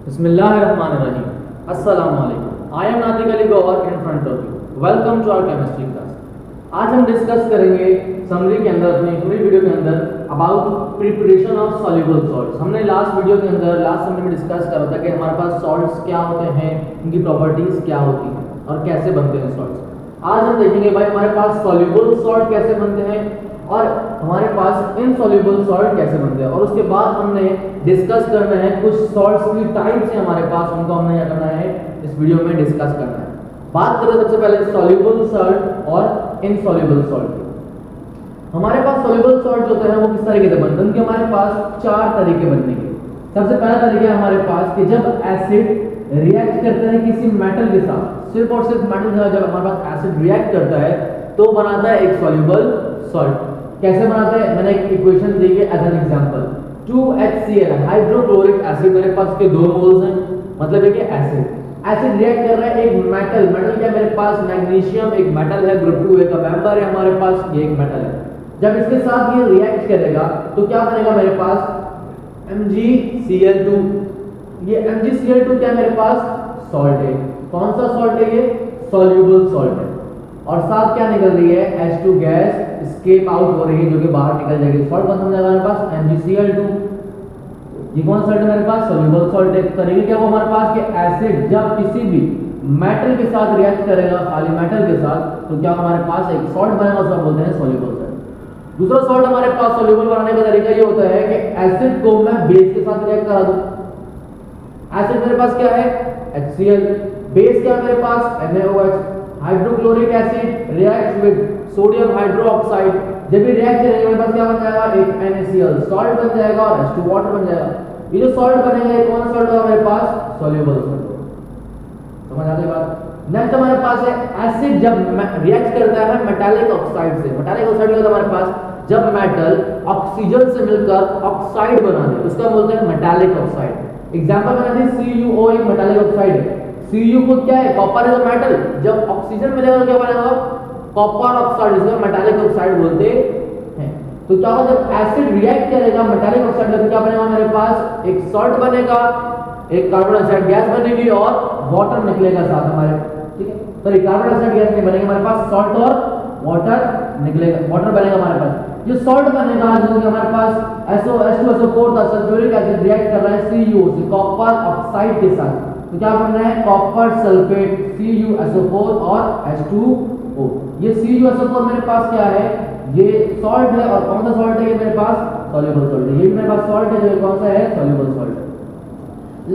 Bismillahirrahmanirrahim. Assalamualaikum. I am Natik Ali Gawar in front of you. Welcome to our chemistry class. आज हम discuss करेंगे summary के अंदर अपनी पूरी वीडियो के अंदर about preparation of soluble salts. हमने लास्ट वीडियो के अंदर लास्ट समरी में डिस्कस करा था कि हमारे पास सॉल्ट्स क्या होते हैं, इनकी प्रॉपर्टीज क्या होती हैं और कैसे बनते हैं सॉल्ट्स। आज हम देखेंगे भाई हमारे पास सॉल्युबल सॉल्ट कैसे बनते हैं और हमारे पास इनसॉल्युबल सॉल्ट कैसे बनते हैं, और उसके बाद हमने डिस्कस करना है कुछ सॉल्ट्स की टाइप्स हैं हमारे पास, उनको हमने क्या करना है इस वीडियो में डिस्कस करना है। बात करें सबसे पहले सॉल्युबल सॉल्ट और इनसॉल्युबल सॉल्ट। हमारे पास सॉल्युबल सॉल्ट होते हैं वो किस तरीके से बनते हैं, उनके हमारे पास चार तरीके बनने के। सबसे पहला तरीका है हमारे पास कि जब एसिड रिएक्ट करता है किसी मेटल के साथ, सिर्फ और सिर्फ मेटल के साथ जब हमारे पास एसिड रिएक्ट करता है तो बनाता है एक सॉल्युबल सॉल्ट। कैसे बनाते हैं, मैंने एक इक्वेशन दी है as an example. 2HCl hydrochloric acid, मेरे पास के 2 मोल्स हैं, मतलब है कि एसिड रिएक्ट कर रहा है एक मेटल क्या मेरे पास मैग्नीशियम एक मेटल है, ग्रुप 2 का मेंबर है हमारे पास, ये एक मेटल है। जब इसके साथ ये रिएक्ट करेगा तो क्या बनेगा मेरे पास MgCl2। ये MgCl2 क्या मेरे पास सॉल्ट है। कौन सा सॉल्ट है, ये सॉल्युबल सॉल्ट है। और साथ क्या निकल रही है, H2 गैस एस्केप आउट हो रही है जो कि बाहर निकल जाएगी। सॉल्ट कौन सा मिलेगा हमारे पास MgCl2। ये कौन सा सॉल्ट है मेरे पास, सॉल्युबल सॉल्ट है। तरीके क्या वो हमारे पास कि एसिड जब किसी भी मेटल के साथ रिएक्ट करेगा, खाली मेटल के साथ, तो क्या हमारे पास एक सॉल्ट बनेगा, उसको बोलते हैं सॉल्युबल सॉल्ट। दूसरा सॉल्ट हमारे पास सॉल्युबल बनाने का तरीका ये होता है कि एसिड को मैं बेस के साथ रिएक्ट करा दूं। एसिड मेरे पास क्या है HCl, बेस क्या मेरे पास NaOH। Hydrochloric acid reacts with sodium hydroxide, जब भी रिएक्ट करेंगे मेरे पास क्या बन जाएगा, एक NaCl सॉल्ट बन जाएगा और H2 वाटर बन जाएगा। ये जो सॉल्ट बनेगा ये कौन सा सॉल्ट होगा मेरे पास, सॉल्युबल सॉल्ट। समझ आ गई बात। नेक्स्ट हमारे पास है एसिड जब रिएक्ट करता है मेटालिक ऑक्साइड से। मेटालिक ऑक्साइड होता है हमारे पास जब मेटल ऑक्सीजन से मिलकर ऑक्साइड बना दे, उसका बोलते हैं मेटालिक ऑक्साइड। एग्जांपल मैंने दी CuO एक मेटालिक ऑक्साइड है। Cu को क्या है, कॉपर इज अ मेटल, जब ऑक्सीजन मिलेगा तो क्या बनेगा कॉपर ऑक्साइड, इसको मेटालिक ऑक्साइड बोलते हैं। तो क्या होगा जब एसिड रिएक्ट करेगा मेटालिक ऑक्साइड में तो क्या बनेगा मेरे पास एक सॉल्ट बनेगा, एक कार्बन डाइऑक्साइड गैस बनेगी और वाटर निकलेगा साथ हमारे, ठीक है। तो ये कार्बन डाइऑक्साइड गैस नहीं बनेगी हमारे पास, सॉल्ट और वाटर निकलेगा, वाटर बनेगा हमारे पास। ये सॉल्ट बनेगा जो कि हमारे पास H2SO4 था, सल्फ्यूरिक एसिड रिएक्ट कर रहा है CuO से कॉपर ऑक्साइड के साथ, तो क्या बन रहा है कॉपर सल्फेट CuSO4 और H2O। ये CuSO4 मेरे पास क्या है, ये सॉल्ट है। और कौन सा सॉल्ट है, ये मेरे पास सॉल्युबल सॉल्ट है। ये भी मेरे पास सॉल्ट है, जो कौन सा है सॉल्युबल सॉल्ट।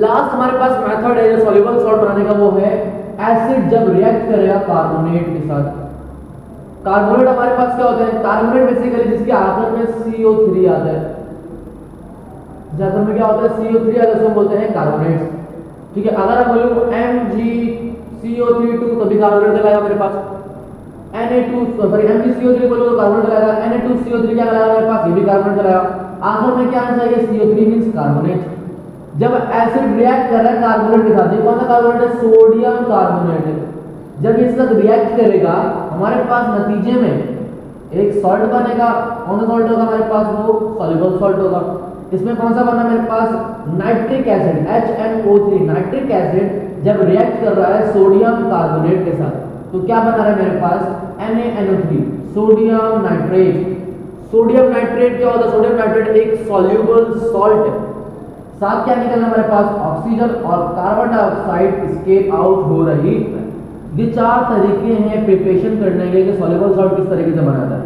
लास्ट हमारे पास मेथड है जो सॉल्युबल सॉल्ट बनाने का, वो है एसिड जब रिएक्ट करेगा कार्बोनेट के साथ। कार्बोनेट हमारे पास क्या होते हैं, कार्बोनेट बेसिकली जिसके आखिर में CO3 आता है, ज्यादा में क्या होता है CO3 आता है, उसको बोलते हैं कार्बोनेट, ठीक है। अगर मैं बोलूं MgCO32 तो भी कार्बोनेट लगाएगा मेरे पास। MgCO3 बोलूं तो कार्बोनेट लगाएगा। Na2CO3 क्या लगाएगा मेरे पास, ये भी कार्बोनेट लगाएगा। आखिर में क्या आना चाहिए, CO3 मींस कार्बोनेट। जब एसिड रिएक्ट कर रहा है कार्बोनेट के साथ, ये कौन सा कार्बोनेट है, सोडियम कार्बोनेट है। जब इस तक रिएक्ट करेगा हमारे पास नतीजे में एक सॉल्ट बनेगा। कौन सा सॉल्ट होगा हमारे पास, वो सॉल्युबल सॉल्ट होगा। इसमें कौन सा बना मेरे पास, nitric acid HNO3। Nitric acid जब रिएक्ट कर रहा है सोडियम कार्बोनेट के साथ तो क्या बना रहा है मेरे पास NaNO3 sodium nitrate. Sodium nitrate क्या होता है, सोडियम नाइट्रेट एक सॉल्युबल सॉल्ट है। साथ क्या निकलना हमारे पास, ऑक्सीजन और कार्बन डाइऑक्साइड एस्केप आउट हो रही है। ये चार तरीके हैं प्रिपरेशन करने के कि सॉल्युबल सॉल्ट किस तरीके से बनाता है।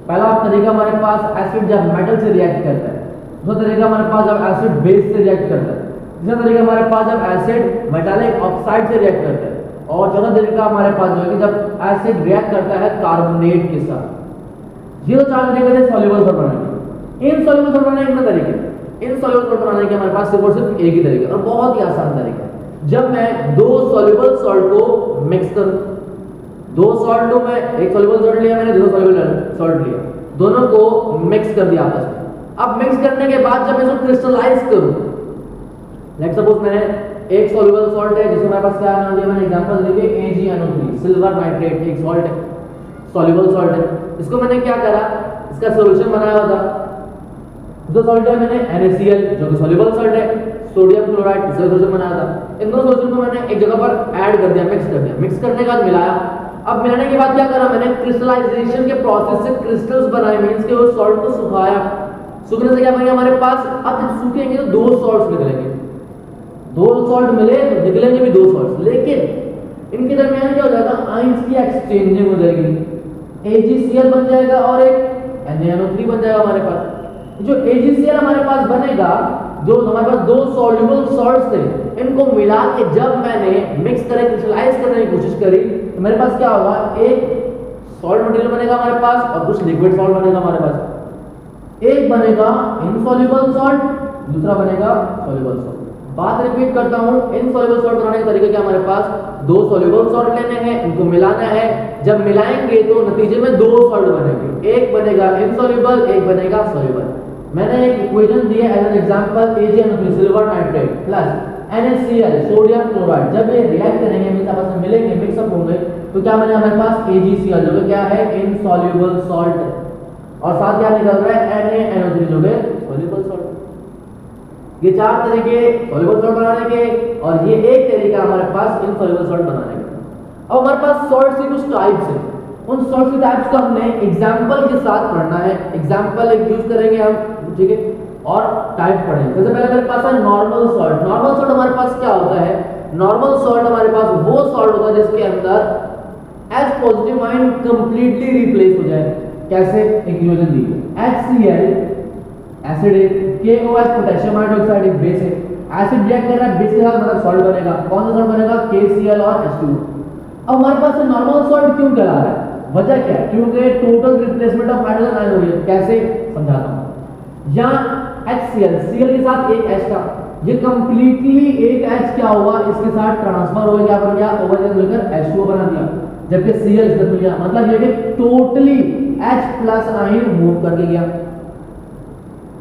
पहला तरीका हमारे पास एसिड जब मेटल से रिएक्ट करता है। दूसरा तरीका हमारे पास जब एसिड बेस से रिएक्ट करता है। तीसरा तरीका हमारे पास जब एसिड मेटालिक ऑक्साइड से रिएक्ट करता है। और चौथा तरीका हमारे पास जो है कि जब एसिड रिएक्ट करता है कार्बोनेट के साथ। ये तो चार तरीके थे सॉल्युबल सॉल्ट बनाने के। इन सॉल्युबल सॉल्ट बनाने के कितने तरीके, इन सॉल्युबल सॉल्ट बनाने के हमारे पास सिर्फ और सिर्फ एक ही तरीका और बहुत ही आसान तरीका है। जब मैं दो सॉल्युबल सॉल्ट को मिक्स करूं, दो सॉल्ट लो, मैं एक सॉल्युबल सॉल्ट लिया मैंने, दूसरा सॉल्युबल सॉल्ट लिया, दोनों को मिक्स कर दिया आपस में। अब मिक्स करने के बाद जब मैं इसको क्रिस्टलाइज करूं, लेट्स सपोज मैंने एक सॉल्युबल सॉल्ट है जिसमें मेरे पास क्या नाम दिया, मैंने एग्जांपल दे दिया AgNO3 सिल्वर नाइट्रेट, एक सॉल्ट है, सॉल्युबल सॉल्ट है। इसको मैंने क्या करा, इसका सॉल्यूशन बनाया हुआ था। दूसरा सॉल्ट है मैंने NaCl जो कि सॉल्युबल सॉल्ट है। सोडियम क्लोराइड दूसरा सोल्यूशन बनाया था। इन दोनों सोल्यूशन को मैंने एक जगह पर ऐड कर दिया, मिक्स कर दिया। मिक्स करने के बाद मिलाया। अब मिलाने के बाद क्या करा मैंने, क्रिस्टलाइजेशन के प्रोसेस से क्रिस्टल्स बनाए, मींस के वो सॉल्ट को सुखाया। सूखने से क्या बनेगा हमारे पास, अब जब सूखेंगे तो दो सॉल्ट्स निकलेंगे, दो सॉल्ट मिले तो निकलेंगे भी दो सॉल्ट्स, लेकिन इनके दरमियान क्या हो जाएगा, आयंस की एक्सचेंजिंग हो जाएगी, AgCl बन जाएगा और एक NaNO3 बन जाएगा हमारे पास। जो AgCl हमारे पास बनेगा, जो हमारे पास दो सॉल्युबल सॉल्ट्स थे, इनको मिला के जब मैंने मिक्स करके क्रिस्टलाइज करने की कोशिश करी तो मेरे पास क्या होगा, एक सॉल्ट मटेरियल बनेगा हमारे पास और कुछ लिक्विड सॉल्ट बनेगा हमारे पास। एक बनेगा इनसॉल्युबल सॉल्ट, दूसरा बनेगा सॉल्युबल सॉल्ट। बात रिपीट करता हूं, इनसॉल्युबल सॉल्ट बनाने का तरीका क्या, हमारे पास दो सॉल्युबल सॉल्ट लेने हैं, इनको मिलाना है। जब मिलाएंगे तो नतीजे में दो सॉल्ट बनेंगे, एक बनेगा इनसॉल्युबल, एक बनेगा सॉल्युबल। मैंने एक इक्वेशन दी है as an example, AgNO3 silver nitrate plus NaCl sodium chloride. जब ये रिएक्ट करेंगे, मींस आपस में मिलेंगे, मिक्सअप होंगे, तो क्या बनेगा हमारे पास AgCl, जो कि क्या है, इनसॉल्युबल सॉल्ट है, और साथ क्या निकल रहा है, NaNO3, जो कि सॉल्युबल सॉल्ट। ये चार तरीके सॉल्युबल सॉल्ट बनाने के, और ये एक तरीका हमारे पास इनसॉल्युबल सॉल्ट बनाने का। अब हमारे पास सॉल्ट की कुछ टाइप्स है, उन सॉल्ट की टाइप्स को हमने एग्जांपल के साथ पढ़ना है। एग्जांपल एक यूज करेंगे हम, ठीक है, और टाइप पढ़ेंगे। सबसे पहले मेरे पास है नॉर्मल सॉल्ट। नॉर्मल सॉल्ट हमारे पास क्या होता है, नॉर्मल सॉल्ट हमारे पास वो सॉल्ट होता है जिसके अंदर H positive ion completely replace हो जाए। कैसे, एक इक्वेशन दी है, HCl एसिड है, KOH पोटेशियम हाइड्रोक्साइड एक बेस है, एसिड रिएक्ट कर रहा है बेस के साथ, मतलब सॉल्ट बनेगा। कौन सा सॉल्ट बनेगा, KCl और H2। अब हमारे पास नॉर्मल सॉल्ट क्यों कहला रहा है, वजह क्या है, क्योंकि total replacement of hydrogen ion हो रही है। कैसे, समझाता हूं। यहाँ HCl, Cl के साथ एक H था, ये कंप्लीटली एक H क्या हुआ, इसके साथ ट्रांसफर हो गया, बन गया OH मिलकर H2O बना दिया, जबकि Cl इसमें मिल गया, मतलब ये कि totally H plus ion move करके गया।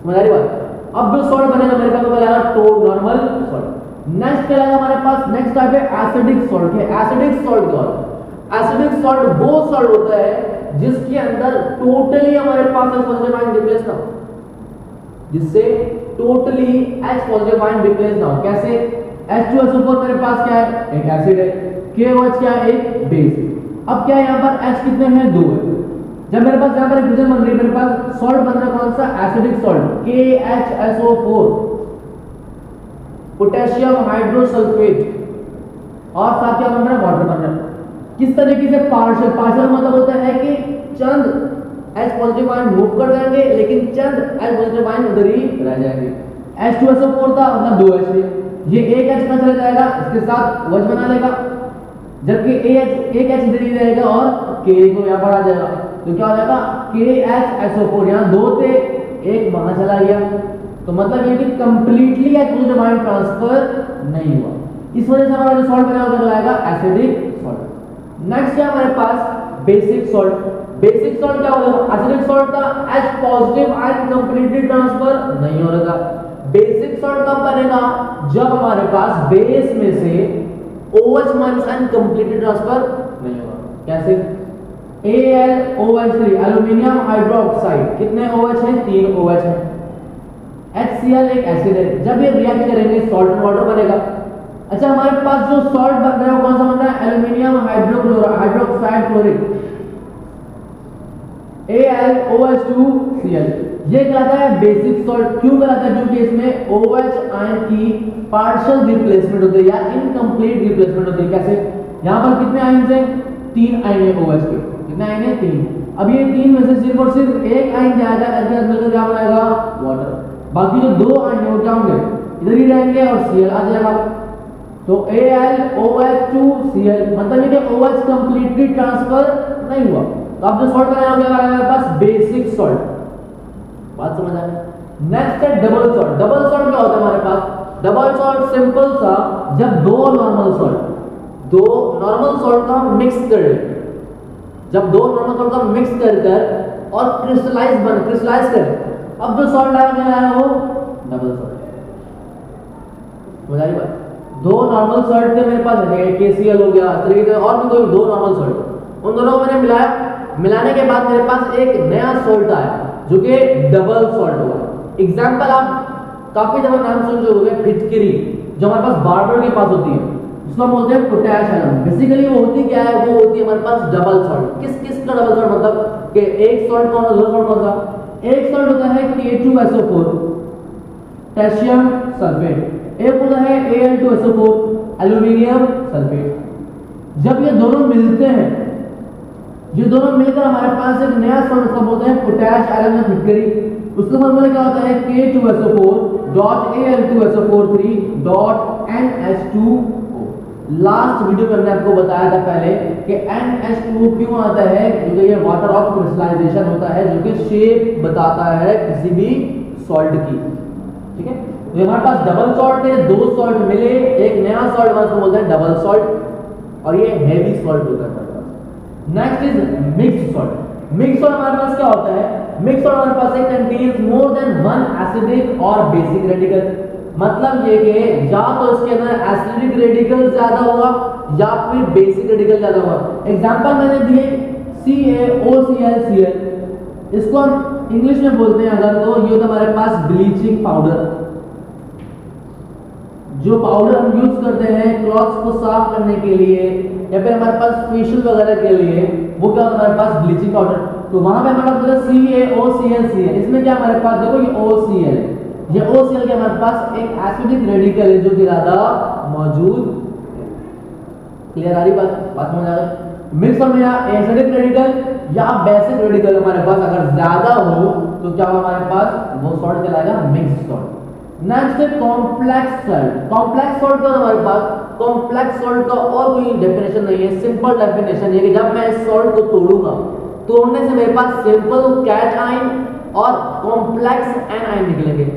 समझ रही बात। अब जो सॉल्ट बनेगा मेरे पास वो बनेगा तो नॉर्मल सॉल्ट। नेक्स्ट क्या है हमारे पास, नेक्स्ट टाइप है एसिडिक सॉल्ट। है एसिडिक सॉल्ट क्या होता है, एसिडिक सॉल्ट वो सॉल्ट होता है जिसके अंदर टोटली हमारे पास H पॉजिटिव आयन रिप्लेस ना हो, जिससे totally H positive ion replace ना हो। कैसे, H2SO4 मेरे पास क्या है, एक एसिड है, KOH क्या है, एक बेस। अब क्या है यहाँ पर H कितने हैं, दो है। जब मेरे पास यहाँ पर इक्वेशन बन रही है, मेरे पास सॉल्ट बन रहा है कौन सा, एसिडिक सॉल्ट, KHSO4 पोटेशियम हाइड्रोसल्फेट, और साथ क्या बन रहा है, वाटर बन रहा है। किस तरीके से, पार्शियल। पार्शियल मतलब होता है कि चंद H पॉजिटिव आयन मूव कर जाएंगे, लेकिन चंद H पॉजिटिव आयन उधर ही रह जाएंगे। H2SO4 था, मतलब दो H, ये एक H का चला जाएगा, इसके साथ OH बना लेगा, जबकि एक H इधर ही रहेगा और K को यहाँ पर आ जाएगा, तो क्या हो जाएगा, KHSO4। यहाँ दो थे, एक वहां चला गया, तो मतलब ये कि completely H positive ion transfer नहीं हुआ। इस वजह से हमारा जो सॉल्ट बना होगा आएगा एसिडिक सॉल्ट। नेक्स्ट क्या हमारे पास, बेसिक सॉल्ट। बेसिक सॉल्ट क्या होगा, एसिडिक सॉल्ट का H positive ion completely transfer नहीं हो रहा था। बेसिक सॉल्ट कब बनेगा, जब हमारे पास बेस में से OH minus ion completely transfer नहीं होगा। कैसे, AlOH3 एल्यूमिनियम हाइड्रोक्साइड, कितने OH हैं, 3 OH हैं। HCl एक एसिड है, जब ये रिएक्ट करेंगे सॉल्ट एंड वाटर बनेगा। अच्छा, हमारे पास जो सॉल्ट बन रहा है वो कौन सा बन रहा है, एल्यूमिनियम हाइड्रोक्साइड क्लोराइड, AlOH2Cl। ये कहलाता है बेसिक सॉल्ट। क्यों कहलाता है, क्योंकि इसमें OH आयन की पार्शियल रिप्लेसमेंट होती है या इनकम्प्लीट रिप्लेसमेंट होती है। कैसे, यहाँ पर कितने आयन हैं, 3 आयन है OH के, कितने आयन है, 3। अब ये 3 में से सिर्फ और सिर्फ एक आयन जाएगा, मिलकर क्या बनाएगा, वाटर। बाकी जो 2 आयन है वो क्या होंगे, इधर ही रहेंगे और Cl आ जाएगा। तो AlOH2Cl, मतलब ये कि OH कंप्लीटली ट्रांसफर नहीं हुआ। तो अब जो सॉल्ट बनाया हो गया हमारे पास बेसिक सॉल्ट। बात समझ आया। नेक्स्ट है डबल सॉल्ट। डबल सॉल्ट क्या होता है हमारे पास, डबल सॉल्ट सिंपल सा, जब दो नॉर्मल सॉल्ट का मिक्स कर, जब दो नॉर्मल सॉल्ट का मिक्स कर और क्रिस्टलाइज करें, अब जो सॉल्ट आया गया है वो डबल सॉल्ट। समझ आई बात। दो नॉर्मल सॉल्ट थे मेरे पास, KCl हो गया, इस तरीके से और भी कोई दो नॉर्मल सॉल्ट, उन दोनों को मैंने मिलाया। मिलाने के बाद मेरे पास एक नया सॉल्ट आया जो कि डबल सॉल्ट हुआ। एग्जांपल आप काफी जगह नाम सुन जो होंगे फिटकरी, जो हमारे पास बार्बर के पास होती है, उसको हम बोलते हैं पोटैश आयरन। बेसिकली वो होती क्या है, वो होती है हमारे पास डबल सॉल्ट। किस किस का डबल सॉल्ट, मतलब कि एक सॉल्ट कौन सा, दूसरा सॉल्ट कौन सा। एक सॉल्ट होता है K2SO4 पोटेशियम सल्फेट, एक होता है Al2SO4 एल्यूमिनियम सल्फेट। जब ये दोनों मिलते हैं, ये दोनों मिलकर हमारे पास एक नया सॉल्ट उसका बोलते हैं पोटैश आयरन या फिटकरी। उसका फॉर्मूला क्या होता है, K2SO4.Al2SO4 3.NH2O। लास्ट वीडियो में हमने आपको बताया था पहले कि NH2O क्यों आता है, क्योंकि ये वाटर ऑफ क्रिस्टलाइजेशन होता है, जो कि शेप बताता है किसी भी सॉल्ट की। ठीक है, तो हमारे पास डबल सॉल्ट है, दो सॉल्ट मिले एक नया सॉल्ट, उसको बोलते हैं डबल सॉल्ट, और ये हेवी सॉल्ट होता है हमारे पास। Next is mixed salt. Mixed salt हमारे पास क्या होता है, मिक्स्ड सॉल्ट हमारे पास एक contains more than one acidic और बेसिक रेडिकल। मतलब ये कि या तो इसके अंदर एसिडिक रेडिकल ज्यादा होगा या फिर बेसिक रेडिकल ज्यादा होगा। एग्जांपल मैंने दिए CaOClCl, इसको हम इंग्लिश में बोलते हैं अगर, तो ये होता है हमारे पास ब्लीचिंग पाउडर। जो पाउडर हम यूज करते हैं क्लॉथ्स को साफ करने के लिए या फिर हमारे पास फेशियल वगैरह के लिए, वो क्या होता है हमारे पास ब्लीचिंग पाउडर। तो वहां पे हमारे पास CaOClCl, इसमें क्या हमारे पास देखो ये OCl, ये OCl के हमारे पास एक एसिडिक रेडिकल है जो कि ज्यादा मौजूद। क्लियर आ रही बात समझ आ रही। मिक्स में या एसिडिक रेडिकल या बेसिक रेडिकल हमारे पास अगर ज्यादा हो तो क्या होगा हमारे पास, वो सॉल्ट कहलाएगा मिक्स्ड सॉल्ट। नेक्स्ट है कॉम्प्लेक्स सॉल्ट। कॉम्प्लेक्स सॉल्ट का हमारे पास, कॉम्प्लेक्स सॉल्ट का और कोई डेफिनेशन नहीं है, सिंपल डेफिनेशन है कि जब मैं इस सॉल्ट को तोड़ूंगा, तोड़ने से मेरे पास सिंपल कैट आयन और कॉम्प्लेक्स एनायन निकलेंगे।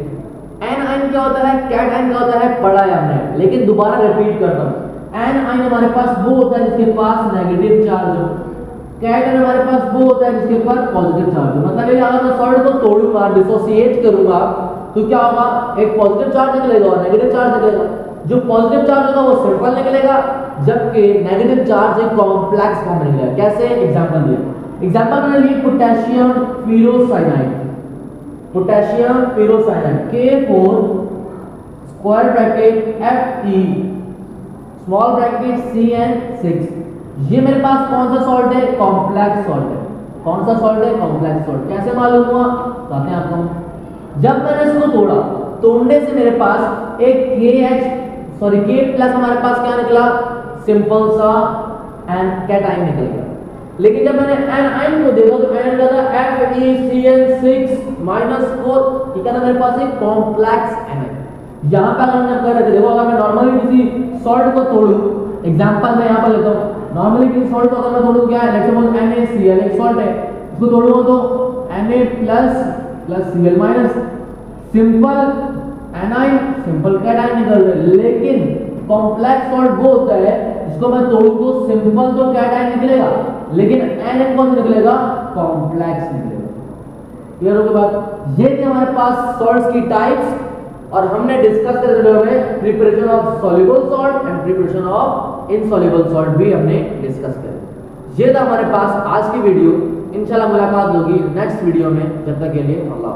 एनायन क्या होता है, कैट आयन क्या होता है, पढ़ा है हमने, लेकिन दोबारा रिपीट करता हूं। एनायन हमारे पास वो होता है जिसके पास नेगेटिव चार्ज हो, कैट आयन हमारे पास वो होता है जिसके ऊपर पॉजिटिव चार्ज हो। मतलब ये अगर मैं सॉल्ट को तोड़ूंगा, डिसोसिएट करूंगा, तो क्या होगा, एक पॉजिटिव चार्ज निकलेगा और नेगेटिव चार्ज निकलेगा। जो पॉजिटिव चार्ज होगा वो सिंपल निकलेगा, जबकि नेगेटिव चार्ज एक कॉम्प्लेक्स फॉर्म में निकलेगा। कैसे, एग्जांपल दिया, एग्जांपल मैंने लिए potassium ferrocyanide, potassium ferrocyanide K4 square bracket Fe small bracket CN6। ये मेरे पास कौन सा सॉल्ट है, कॉम्प्लेक्स सॉल्ट है। कौन सा सॉल्ट है, कॉम्प्लेक्स सॉल्ट। कैसे मालूम हुआ, बताते हैं आपको। जब मैंने इसको तोड़ा, तोड़ने से मेरे पास एक K प्लस हमारे पास क्या निकला, सिंपल सा एन कैटाइन निकल गया। लेकिन जब मैंने एनायन को देखा तो एनायन का था FeCN6-4, ठीक है ना, मेरे पास एक कॉम्प्लेक्स एनायन। यहां पर हमने कर रहे थे, देखो अगर मैं नॉर्मली किसी सॉल्ट को तोड़ूं, एग्जांपल मैं यहां पर लेता हूं, नॉर्मली किसी सॉल्ट को अगर मैं तोड़ूं, क्या है, लेट्स सपोज NaCl एक सॉल्ट है, इसको तोड़ूंगा तो Na+ Cl-, simple A9 simple cation निकल रहा है। लेकिन कॉम्प्लेक्स सॉल्ट वो होता है जिसको मैं तोड़ूं तो सिंपल तो कैटाइन निकलेगा, लेकिन एनाइन कौन सा निकलेगा, कॉम्प्लेक्स निकलेगा। क्लियर हो गई बात। ये थे हमारे पास सॉल्ट्स की टाइप्स, और हमने डिस्कस कर वीडियो में preparation of soluble salt and preparation of insoluble salt भी हमने डिस्कस किया। ये था हमारे पास आज की वीडियो। इंशाल्लाह मुलाकात होगी नेक्स्ट वीडियो में, जब तक के लिए अल्लाह।